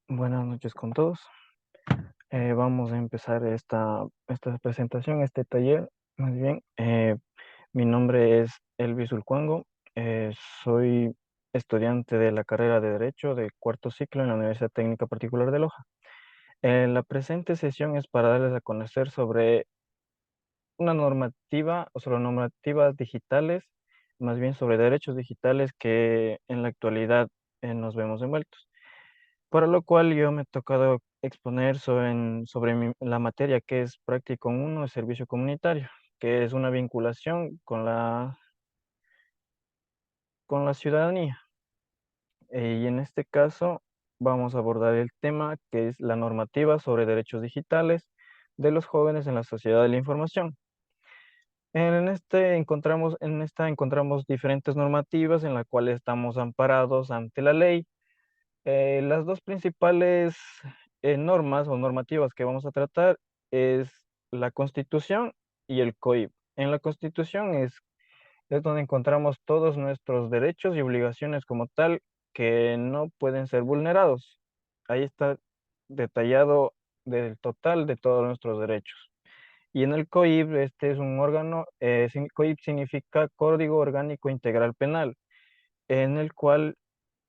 Buenas noches con todos. Vamos a empezar esta presentación, este taller. Más bien, mi nombre es Elvis Ulcuango. Soy estudiante de la carrera de Derecho de cuarto ciclo en la Universidad Técnica Particular de Loja. La presente sesión es para darles a conocer sobre una normativa o sobre normativas digitales, más bien sobre derechos digitales que en la actualidad nos vemos envueltos. Para lo cual yo me he tocado exponer sobre la materia que es práctico 1 de servicio comunitario, que es una vinculación con la ciudadanía. Y en este caso vamos a abordar el tema que es la normativa sobre derechos digitales de los jóvenes en la sociedad de la información. En esta encontramos diferentes normativas en las cuales estamos amparados ante la ley. Las dos principales normas o normativas que vamos a tratar es la Constitución y el COIP. En la Constitución es donde encontramos todos nuestros derechos y obligaciones como tal que no pueden ser vulnerados. Ahí está detallado del total de todos nuestros derechos. Y en el COIP, este es un órgano, COIP significa Código Orgánico Integral Penal, en el cual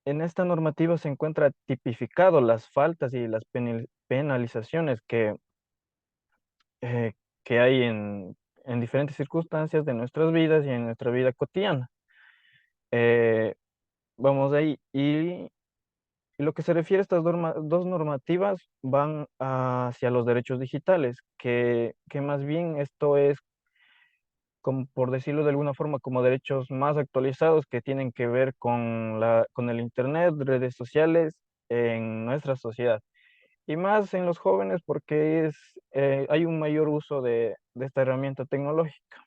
en esta normativa se encuentra tipificado las faltas y las penalizaciones eh, que hay en diferentes circunstancias de nuestras vidas y en nuestra vida cotidiana. Eh, Vamos de ahí. Y lo que se refiere a estas dos normativas van hacia los derechos digitales, que más bien esto es, como por decirlo de alguna forma, como derechos más actualizados que tienen que ver con el Internet, redes sociales en nuestra sociedad. Y más en los jóvenes porque hay un mayor uso de esta herramienta tecnológica.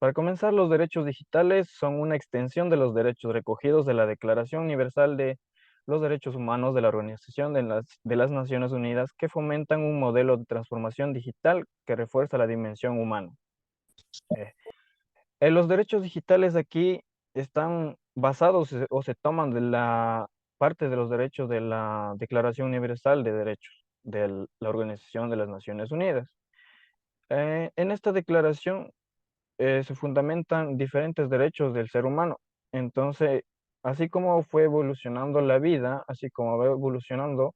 Para comenzar, los derechos digitales son una extensión de los derechos recogidos de la Declaración Universal de los Derechos Humanos de la Organización de las Naciones Unidas que fomentan un modelo de transformación digital que refuerza la dimensión humana. Eh, los derechos digitales aquí están basados o se toman de la parte de los derechos de la Declaración Universal de Derechos de la Organización de las Naciones Unidas. En esta declaración se fundamentan diferentes derechos del ser humano. Entonces, así como fue evolucionando la vida, así como va evolucionando,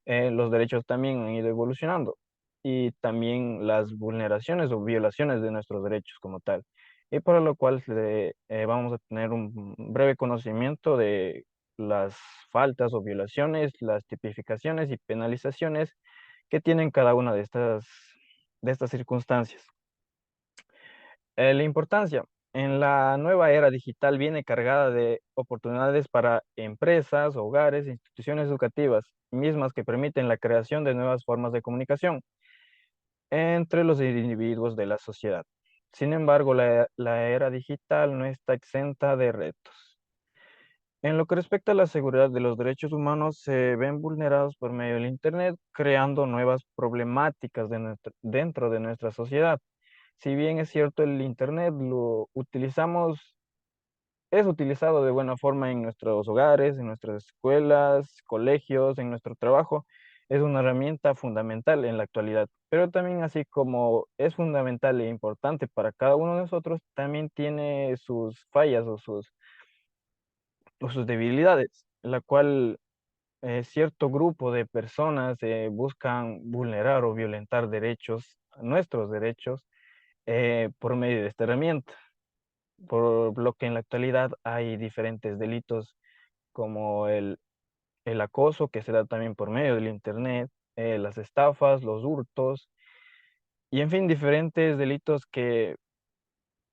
los derechos también han ido evolucionando y también las vulneraciones o violaciones de nuestros derechos como tal. Y para lo cual vamos a tener un breve conocimiento de las faltas o violaciones, las tipificaciones y penalizaciones que tienen cada una de estas circunstancias. La importancia. En la nueva era digital viene cargada de oportunidades para empresas, hogares, instituciones educativas, mismas que permiten la creación de nuevas formas de comunicación entre los individuos de la sociedad. Sin embargo, la era digital no está exenta de retos. En lo que respecta a la seguridad de los derechos humanos, se ven vulnerados por medio del Internet, creando nuevas problemáticas dentro de nuestra sociedad. Si bien es cierto, el Internet es utilizado de buena forma en nuestros hogares, en nuestras escuelas, colegios, en nuestro trabajo, es una herramienta fundamental en la actualidad. Pero también así como es fundamental e importante para cada uno de nosotros, también tiene sus fallas o sus debilidades, la cual cierto grupo de personas buscan vulnerar o violentar nuestros derechos, por medio de esta herramienta, por lo que en la actualidad hay diferentes delitos como el acoso, que se da también por medio del Internet, las estafas, los hurtos, y en fin, diferentes delitos que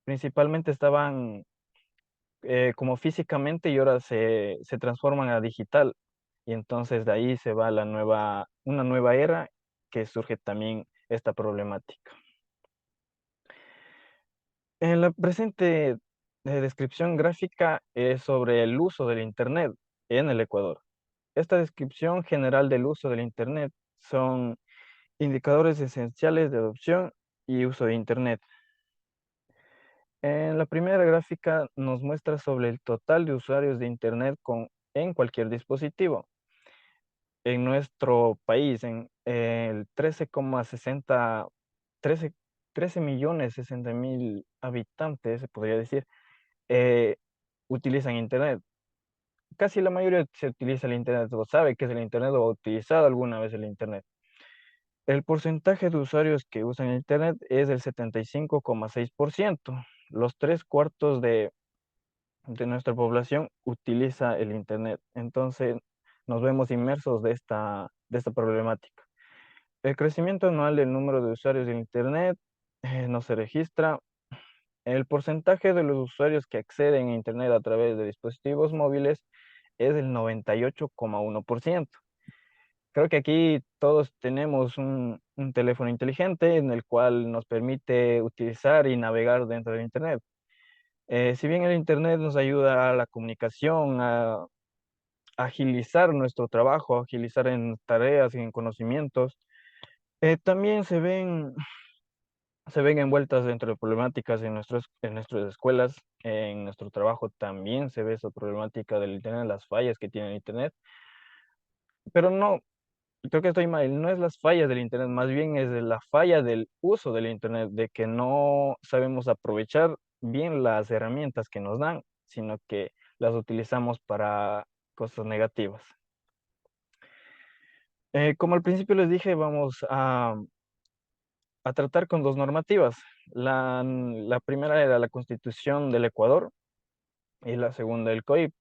principalmente estaban como físicamente y ahora se transforman a digital. Y entonces de ahí se va una nueva era que surge también esta problemática. En la presente descripción gráfica es sobre el uso del Internet en el Ecuador. Esta descripción general del uso del Internet son indicadores esenciales de adopción y uso de Internet. En la primera gráfica nos muestra sobre el total de usuarios de Internet con en cualquier dispositivo. En nuestro país, en el 13, 13 millones 60 mil habitantes, se podría decir, eh, utilizan Internet. Casi la mayoría se utiliza el Internet o sabe que es el Internet o ha utilizado alguna vez el Internet. El porcentaje de usuarios que usan Internet es del 75,6%. Los tres cuartos de nuestra población utiliza el Internet. Entonces, nos vemos inmersos de esta problemática. El crecimiento anual del número de usuarios de Internet no se registra. El porcentaje de los usuarios que acceden a Internet a través de dispositivos móviles es del 98,1%. Creo que aquí todos tenemos un teléfono inteligente en el cual nos permite utilizar y navegar dentro del Internet. Si bien el Internet nos ayuda a la comunicación, a agilizar nuestro trabajo, agilizar en tareas y en conocimientos, también se ven envueltas dentro de problemáticas en nuestras escuelas, en nuestro trabajo también se ve esa problemática del Internet, las fallas que tiene el Internet, pero no, creo que estoy mal, no es las fallas del Internet, más bien es de la falla del uso del Internet, de que no sabemos aprovechar bien las herramientas que nos dan, sino que las utilizamos para cosas negativas. Como al principio les dije, vamos a tratar con dos normativas. La primera era la Constitución del Ecuador y la segunda el COIP.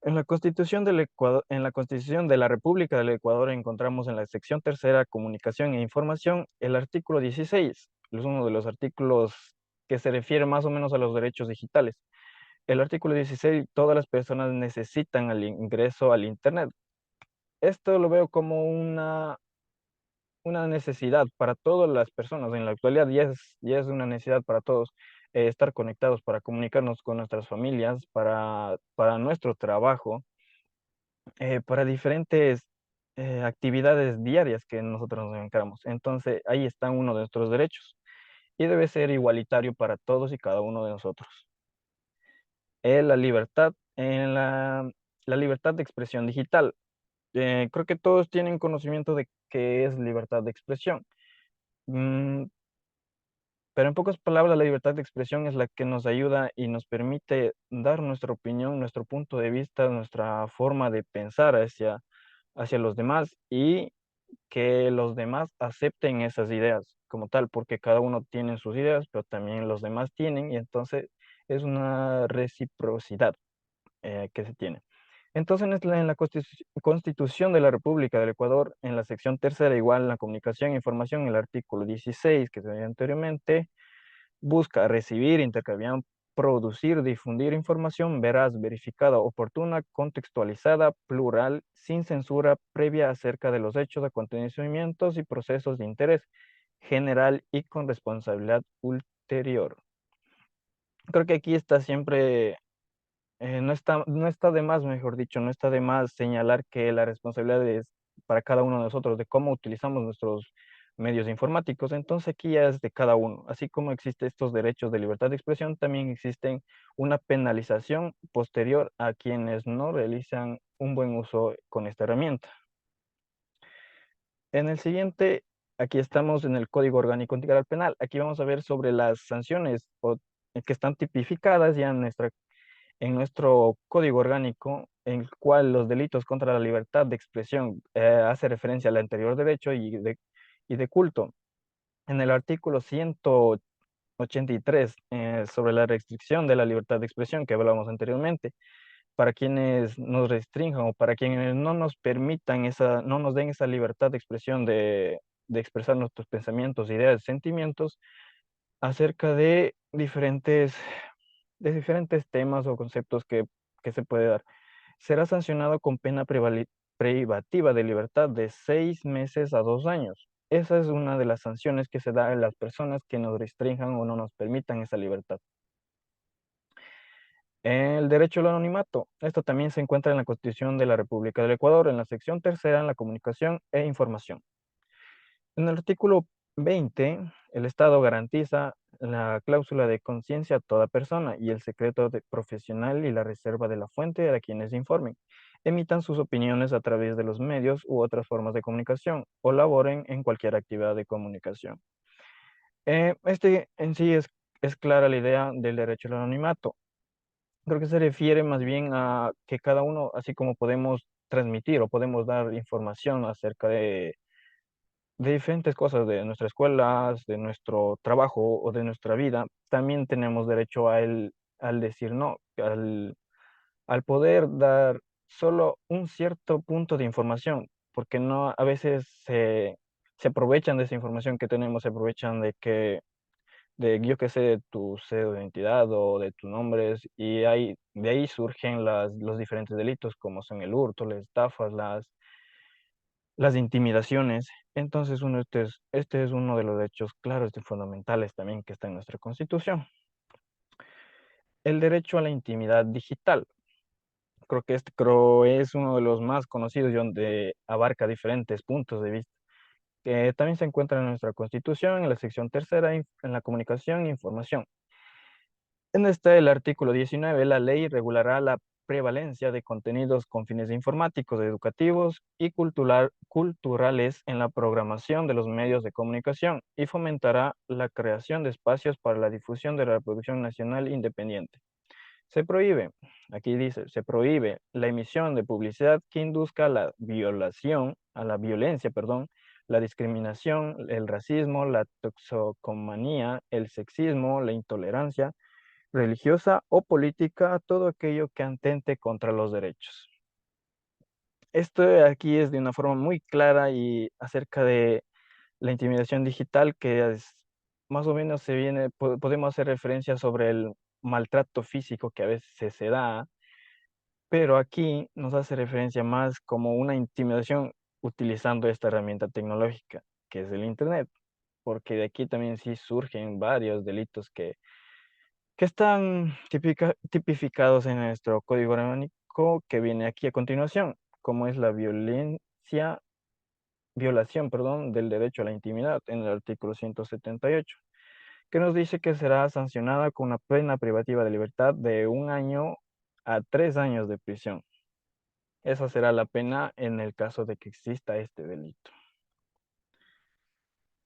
En la Constitución de la República del Ecuador encontramos en la sección tercera, Comunicación e Información, el artículo 16. Es uno de los artículos que se refiere más o menos a los derechos digitales. El artículo 16, todas las personas necesitan el ingreso al Internet. Esto lo veo como una necesidad para todas las personas. En la actualidad ya es una necesidad para todos estar conectados para comunicarnos con nuestras familias, para nuestro trabajo, para diferentes actividades diarias que nosotros nos encargamos. Entonces, ahí está uno de nuestros derechos y debe ser igualitario para todos y cada uno de nosotros. La libertad, la libertad de expresión digital. Creo que todos tienen conocimiento de qué es libertad de expresión. Mm, Pero en pocas palabras, la libertad de expresión es la que nos ayuda y nos permite dar nuestra opinión, nuestro punto de vista, nuestra forma de pensar hacia los demás y que los demás acepten esas ideas como tal, porque cada uno tiene sus ideas, pero también los demás tienen y entonces es una reciprocidad que se tiene. Entonces, en la Constitución de la República del Ecuador, en la sección tercera, igual la comunicación e información, el artículo 16 que se veía anteriormente, busca recibir, intercambiar, producir, difundir información veraz, verificada, oportuna, contextualizada, plural, sin censura previa acerca de los hechos, acontecimientos y procesos de interés general y con responsabilidad ulterior. Creo que aquí está siempre, no está de más, mejor dicho, no está de más señalar que la responsabilidad es para cada uno de nosotros de cómo utilizamos nuestros medios informáticos. Entonces aquí ya es de cada uno. Así como existen estos derechos de libertad de expresión, también existen una penalización posterior a quienes no realizan un buen uso con esta herramienta. En el siguiente, aquí estamos en el Código Orgánico Integral Penal. Aquí vamos a ver sobre las sanciones que están tipificadas ya en nuestro código orgánico, en el cual los delitos contra la libertad de expresión hace referencia al anterior derecho y de culto. En el artículo 183 sobre la restricción de la libertad de expresión que hablábamos anteriormente, para quienes nos restrinjan o para quienes no nos permitan no nos den esa libertad de expresión de expresar nuestros pensamientos, ideas, sentimientos acerca de diferentes temas o conceptos que se puede dar. Será sancionado con pena privativa de libertad de 6 meses a 2 años. Esa es una de las sanciones que se da a las personas que nos restrinjan o no nos permitan esa libertad. El derecho al anonimato. Esto también se encuentra en la Constitución de la República del Ecuador, en la sección tercera, en la comunicación e información. En el artículo 20, el Estado garantiza la cláusula de conciencia a toda persona y el profesional y la reserva de la fuente a quienes informen, emitan sus opiniones a través de los medios u otras formas de comunicación o laboren en cualquier actividad de comunicación. Este en sí es clara la idea del derecho al anonimato. Creo que se refiere más bien a que cada uno, así como podemos transmitir o podemos dar información acerca de diferentes cosas de nuestras escuelas, de nuestro trabajo o de nuestra vida, también tenemos derecho al decir no, al poder dar solo un cierto punto de información, porque no, a veces se aprovechan de esa información que tenemos, se aprovechan yo qué sé, de tu cédula de identidad o de tus nombres, y de ahí surgen los diferentes delitos, como son el hurto, las estafas, las intimidaciones. Entonces, este es uno de los derechos claros y fundamentales también que está en nuestra Constitución. El derecho a la intimidad digital. Creo es uno de los más conocidos y donde abarca diferentes puntos de vista, que también se encuentra en nuestra Constitución, en la sección tercera, en la comunicación e información. En el artículo 19, la ley regulará la prevalencia de contenidos con fines informáticos, educativos y culturales en la programación de los medios de comunicación y fomentará la creación de espacios para la difusión de la producción nacional independiente. Se prohíbe, aquí dice, se prohíbe la emisión de publicidad que induzca a la violencia, perdón, la discriminación, el racismo, la toxocomanía, el sexismo, la intolerancia religiosa o política, todo aquello que atente contra los derechos. Esto aquí es de una forma muy clara y acerca de la intimidación digital, que es, más o menos podemos hacer referencia sobre el maltrato físico que a veces se da, pero aquí nos hace referencia más como una intimidación utilizando esta herramienta tecnológica, que es el Internet, porque de aquí también sí surgen varios delitos que están tipificados en nuestro código orgánico que viene aquí a continuación, como es la violación, perdón, del derecho a la intimidad en el artículo 178, que nos dice que será sancionada con una pena privativa de libertad de 1 año a 3 años de prisión. Esa será la pena en el caso de que exista este delito.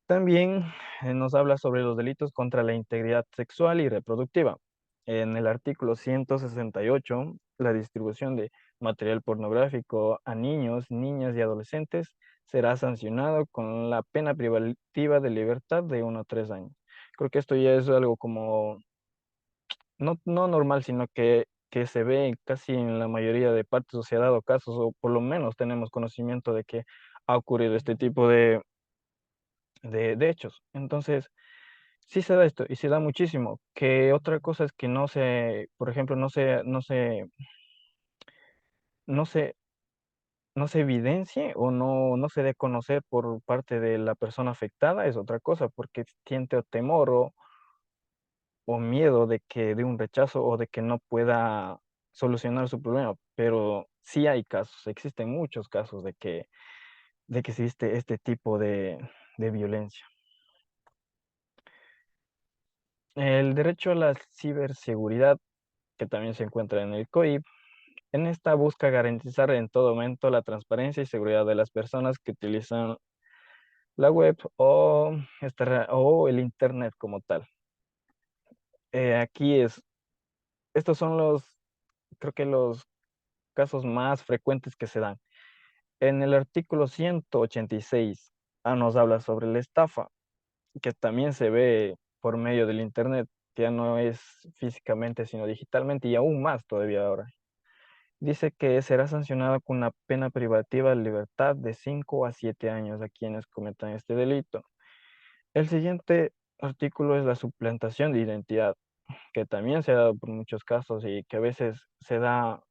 También nos habla sobre los delitos contra la integridad sexual y reproductiva. En el artículo 168, la distribución de material pornográfico a niños, niñas y adolescentes será sancionado con la pena privativa de libertad de 1 a 3 años. Creo que esto ya es algo como, no normal, sino que se ve casi en la mayoría de partes, o se ha dado casos, o por lo menos tenemos conocimiento de que ha ocurrido este tipo de hechos. Entonces, sí se da esto y se da muchísimo. Que otra cosa es que por ejemplo, no se, no se evidencie o no se dé a conocer por parte de la persona afectada, es otra cosa, porque siente o temor o miedo de un rechazo o de que no pueda solucionar su problema. Pero sí hay casos, existen muchos casos de que existe este tipo de violencia. El derecho a la ciberseguridad, que también se encuentra en el COIP, en esta busca garantizar en todo momento la transparencia y seguridad de las personas que utilizan la web o el Internet como tal. Aquí estos son creo que los casos más frecuentes que se dan. En el artículo 186 nos habla sobre la estafa, que también se ve por medio del Internet, que ya no es físicamente, sino digitalmente, y aún más todavía ahora. Dice que será sancionado con una pena privativa de libertad de 5 a 7 años a quienes cometan este delito. El siguiente artículo es la suplantación de identidad, que también se ha dado por muchos casos y que a veces se da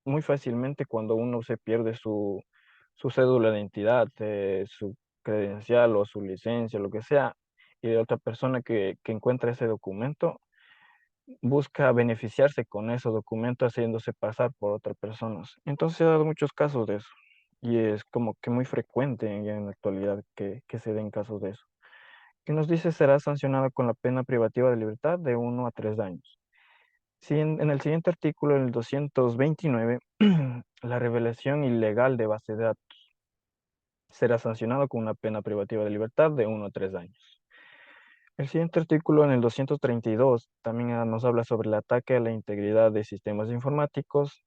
muy fácilmente cuando uno se pierde su cédula de identidad, su credencial o su licencia, lo que sea, y de otra persona que encuentra ese documento busca beneficiarse con esos documentos haciéndose pasar por otras personas. Entonces se han dado muchos casos de eso y es como que muy frecuente ya en la actualidad que se den casos de eso. que nos dice será sancionado con la pena privativa de libertad de 1 a 3 años. Si en el siguiente artículo, en el 229, la revelación ilegal de base de datos será sancionado con una pena privativa de libertad de 1 a 3 años. El siguiente artículo, en el 232, también nos habla sobre el ataque a la integridad de sistemas informáticos.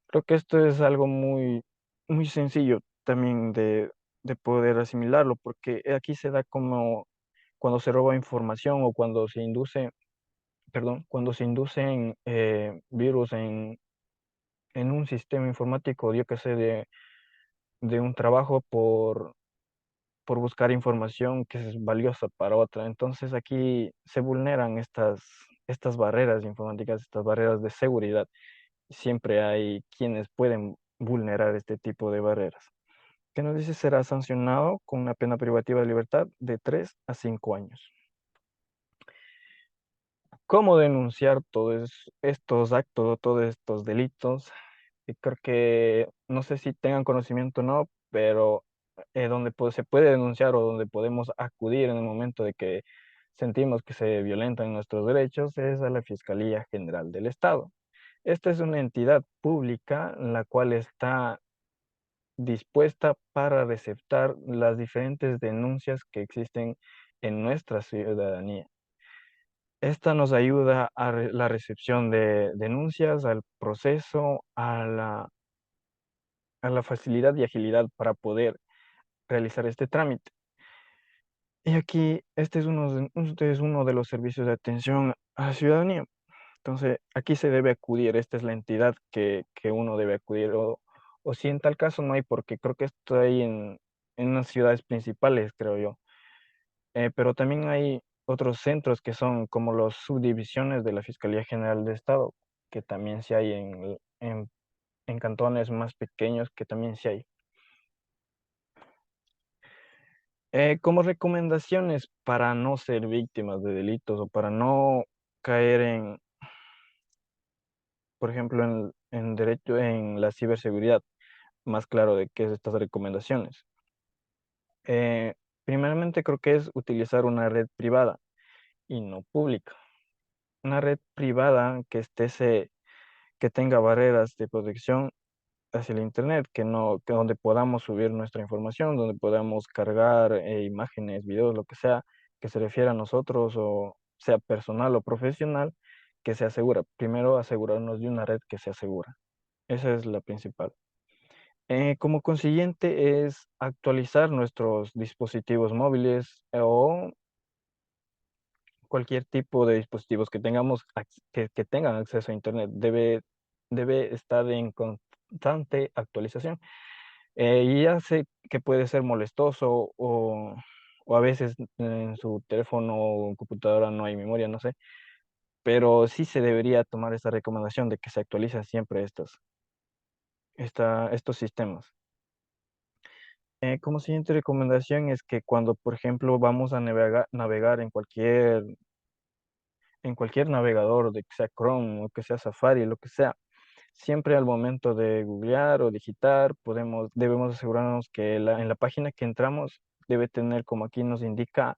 Creo que esto es algo muy, muy sencillo también de poder asimilarlo, porque aquí se da como cuando se roba información o cuando se induce, perdón, cuando se inducen virus en un sistema informático, yo que sé, de un trabajo por buscar información que es valiosa para otra. Entonces aquí se vulneran estas barreras informáticas, estas barreras de seguridad. Siempre hay quienes pueden vulnerar este tipo de barreras. Que nos dice será sancionado con una pena privativa de libertad de 3 a 5 años. ¿Cómo denunciar todos estos actos, todos estos delitos? Y creo que no sé si tengan conocimiento o no, pero donde se puede denunciar o donde podemos acudir en el momento de que sentimos que se violentan nuestros derechos es a la Fiscalía General del Estado. Esta es una entidad pública la cual está dispuesta para receptar las diferentes denuncias que existen en nuestra ciudadanía. Esta nos ayuda a la recepción de denuncias, al proceso, a la facilidad y agilidad para poder realizar este trámite. Y aquí, este es uno de los servicios de atención a la ciudadanía. Entonces, aquí se debe acudir, esta es la entidad que uno debe acudir, o si en tal caso no hay, porque creo que esto hay en las ciudades principales, creo yo. Pero también hay otros centros que son como las subdivisiones de la Fiscalía General de Estado, que también sí hay en cantones más pequeños, que también sí hay. Como recomendaciones para no ser víctimas de delitos o para no caer por ejemplo, en derecho, en la ciberseguridad, más claro de qué es estas recomendaciones. Eh, Primeramente creo que es utilizar una red privada y no pública. Una red privada que tenga barreras de protección hacia el internet, que donde podamos subir nuestra información, donde podamos cargar imágenes, videos, lo que sea, que se refiera a nosotros o sea personal o profesional, que sea segura. Primero asegurarnos de una red que sea segura. Esa es la principal. Como consiguiente es actualizar nuestros dispositivos móviles o cualquier tipo de dispositivos que tengamos, que tengan acceso a internet. Debe estar en constante actualización. Y ya sé que puede ser molestoso o a veces en su teléfono o computadora no hay memoria, no sé, pero sí se debería tomar esta recomendación de que se actualicen siempre estos sistemas. Como siguiente recomendación es que cuando, por ejemplo, vamos a navegar en cualquier navegador, de que sea Chrome o que sea Safari, lo que sea, siempre al momento de googlear o digitar, debemos asegurarnos que en la página que entramos debe tener, como aquí nos indica,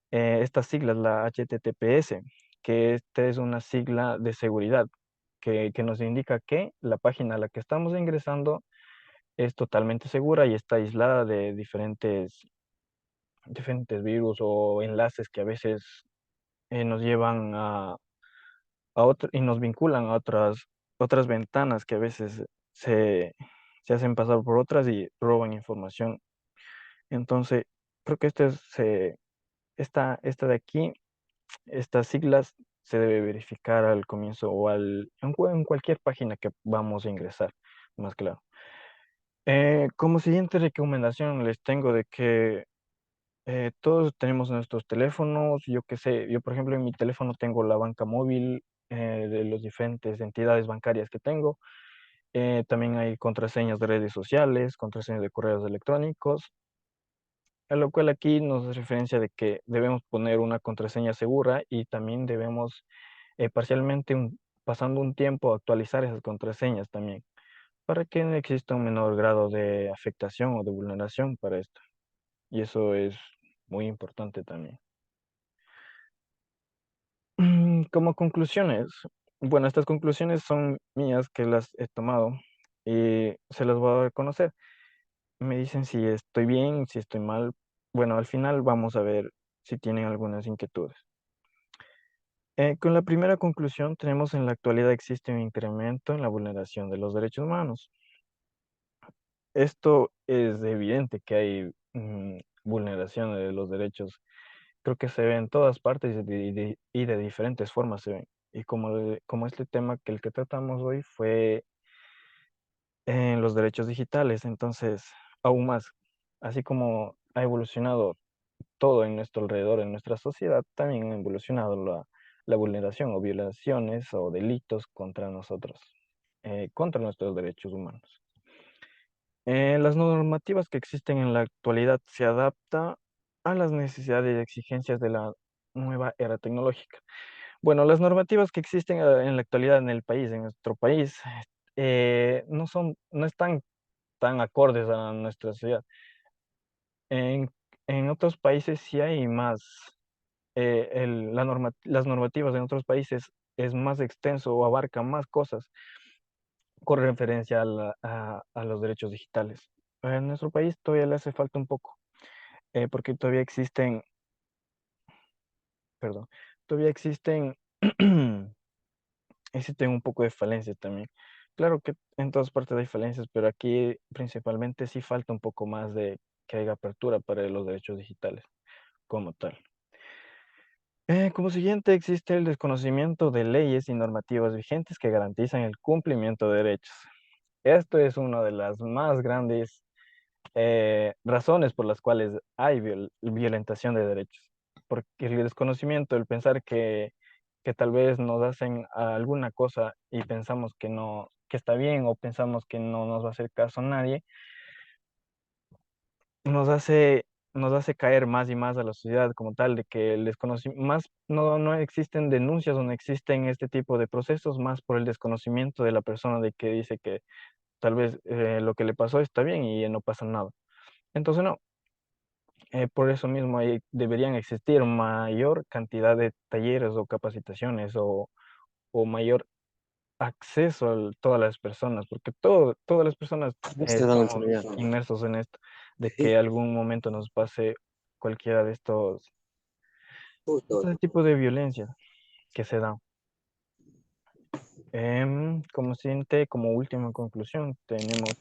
estas siglas, la HTTPS, que esta es una sigla de seguridad, que nos indica que la página a la que estamos ingresando es totalmente segura y está aislada de diferentes virus o enlaces que a veces nos llevan y nos vinculan a otras ventanas que a veces se, se hacen pasar por otras y roban información. Entonces, creo que esta de aquí, estas siglas se debe verificar al comienzo o en cualquier página que vamos a ingresar, más claro. Como siguiente recomendación les tengo de que todos tenemos nuestros teléfonos, yo qué sé, yo por ejemplo en mi teléfono tengo la banca móvil de las diferentes entidades bancarias que tengo. También hay contraseñas de redes sociales, contraseñas de correos electrónicos, a lo cual aquí nos hace referencia de que debemos poner una contraseña segura y también debemos parcialmente, pasando un tiempo, actualizar esas contraseñas también, para que no exista un menor grado de afectación o de vulneración para esto. Y eso es muy importante también. Como conclusiones, bueno, estas conclusiones son mías que las he tomado y se las voy a dar a conocer. Me dicen si estoy bien, si estoy mal. Bueno, al final vamos a ver si tienen algunas inquietudes. Con la primera conclusión, tenemos en la actualidad existe un incremento en la vulneración de los derechos humanos. Esto es evidente que hay vulneración de los derechos. Creo que se ve en todas partes y de diferentes formas se ven. Y como este tema que el que tratamos hoy fue en los derechos digitales, entonces aún más, así como ha evolucionado todo en nuestro alrededor, en nuestra sociedad, también ha evolucionado la vulneración o violaciones o delitos contra nosotros, contra nuestros derechos humanos. Las normativas que existen en la actualidad se adaptan a las necesidades y exigencias de la nueva era tecnológica. Bueno, las normativas que existen en la actualidad en el país, en nuestro país, no están tan acordes a nuestra sociedad. En, en otros países sí hay más, las normativas en otros países es más extenso o abarca más cosas con referencia a los derechos digitales. En nuestro país todavía le hace falta un poco, porque todavía existen, perdón, todavía existen un poco de falencias también. Claro que en todas partes hay falencias, pero aquí principalmente sí falta un poco más de que haya apertura para los derechos digitales como tal. Como siguiente, existe el desconocimiento de leyes y normativas vigentes que garantizan el cumplimiento de derechos. Esto es una de las más grandes razones por las cuales hay violentación de derechos. Porque el desconocimiento, el pensar que tal vez nos hacen alguna cosa y pensamos que no, que está bien o pensamos que no nos va a hacer caso nadie, nos hace, nos hace caer más y más a la sociedad como tal, de que el desconocimiento, más no existen denuncias o no existen este tipo de procesos, más por el desconocimiento de la persona de que dice que tal vez lo que le pasó está bien y no pasa nada. Entonces, no, por eso mismo deberían existir mayor cantidad de talleres o capacitaciones o mayor acceso a todas las personas, porque todas las personas Este dan estamos enseñar. inmersos en esto, de que Sí, algún momento nos pase cualquiera de justo. estos tipos de violencia que se dan. Como siguiente, como última conclusión, tenemos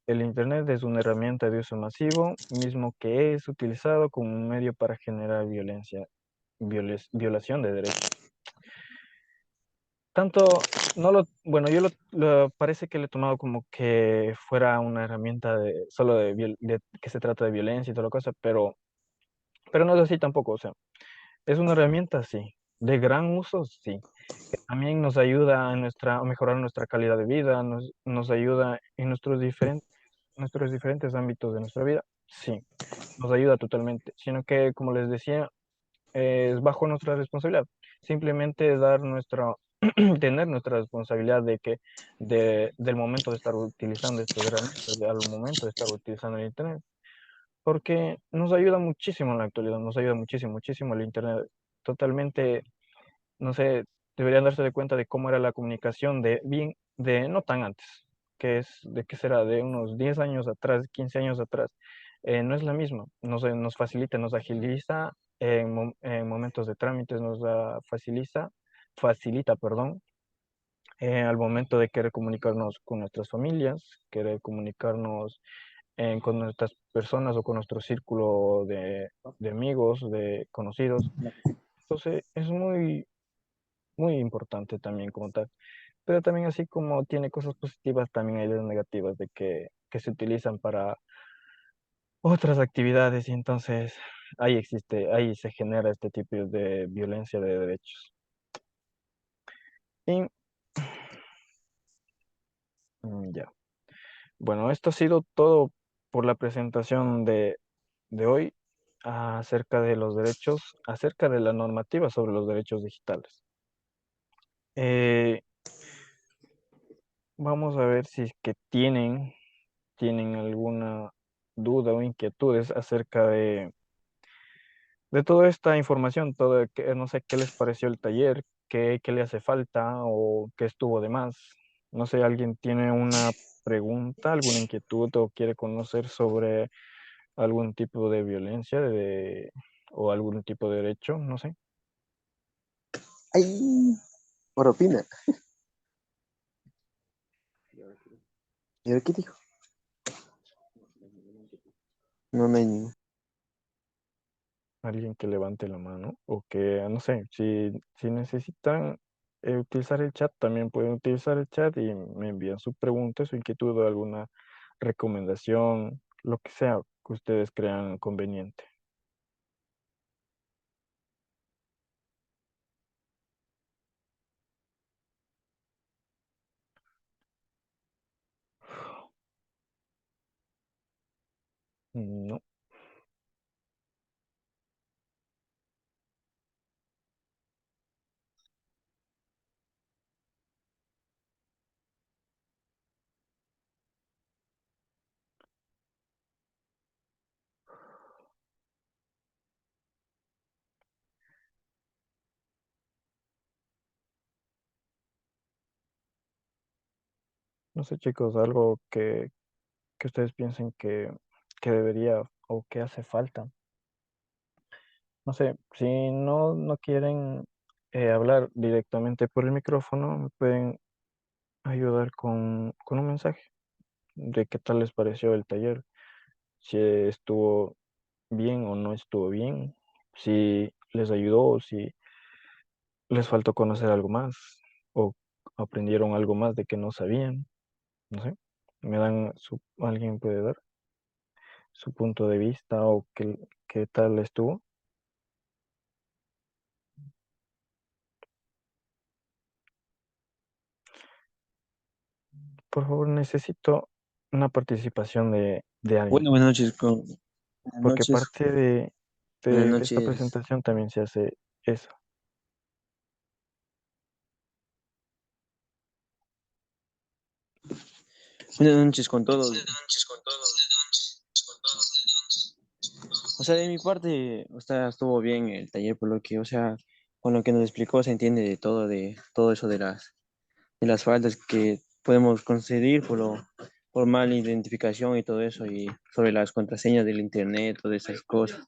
el Internet es una herramienta de uso masivo, mismo que es utilizado como un medio para generar violencia, violación de derechos. Tanto, no lo, bueno, parece que le he tomado como que fuera una herramienta de, solo de que se trata de violencia y toda la cosa, pero no es así tampoco, o sea, es una herramienta, sí, de gran uso, sí, que también nos ayuda a mejorar nuestra calidad de vida, nos ayuda en nuestros diferentes ámbitos de nuestra vida, sí, nos ayuda totalmente, sino que, como les decía, es bajo nuestra responsabilidad. Simplemente tener nuestra responsabilidad del momento de estar utilizando estas herramientas, al momento de estar utilizando el Internet, porque nos ayuda muchísimo en la actualidad, nos ayuda muchísimo, muchísimo el Internet. Totalmente, no sé, deberían darse de cuenta de cómo era la comunicación de no tan antes, de qué será, de unos 10 años atrás, 15 años atrás. No es la misma, nos facilita, nos agiliza en momentos de trámites, facilita, perdón, al momento de querer comunicarnos con nuestras familias, querer comunicarnos con nuestras personas o con nuestro círculo de amigos, de conocidos. Entonces, es muy importante también como tal. Pero también así como tiene cosas positivas, también hay las negativas que se utilizan para otras actividades y entonces ahí se genera este tipo de violencia de derechos. Y ya. Bueno, esto ha sido todo por la presentación de hoy acerca de los derechos, acerca de la normativa sobre los derechos digitales. Eh, Vamos a ver si es que tienen alguna duda o inquietudes acerca de toda esta información, todo, no sé qué les pareció el taller, qué le hace falta o qué estuvo de más. No sé, ¿alguien tiene una pregunta, alguna inquietud o quiere conocer sobre algún tipo de violencia o algún tipo de derecho? No sé. ¡Ay! Por opina. ¿Y ahora qué dijo? No, no hay ningún. Alguien que levante la mano o que, no sé, si necesitan utilizar el chat, también pueden utilizar el chat y me envían su pregunta, su inquietud o alguna recomendación, lo que sea que ustedes crean conveniente. No, no sé chicos, algo que ustedes piensen que debería o que hace falta. No sé, si no quieren hablar directamente por el micrófono, me pueden ayudar con un mensaje de qué tal les pareció el taller, si estuvo bien o no estuvo bien, si les ayudó o si les faltó conocer algo más o aprendieron algo más de que no sabían, no sé. Alguien puede dar su punto de vista o qué tal estuvo. Por favor, necesito una participación de alguien, Bueno, buenas noches. Buenas porque noches. parte Buenas de esta noches. presentación también se hace eso. Buenas noches con todos. O sea, de mi parte, o sea, estuvo bien el taller, por lo que, o sea, con lo que nos explicó se entiende de todo eso de las faltas que podemos conceder por mala identificación y todo eso, y sobre las contraseñas del internet, todas esas cosas.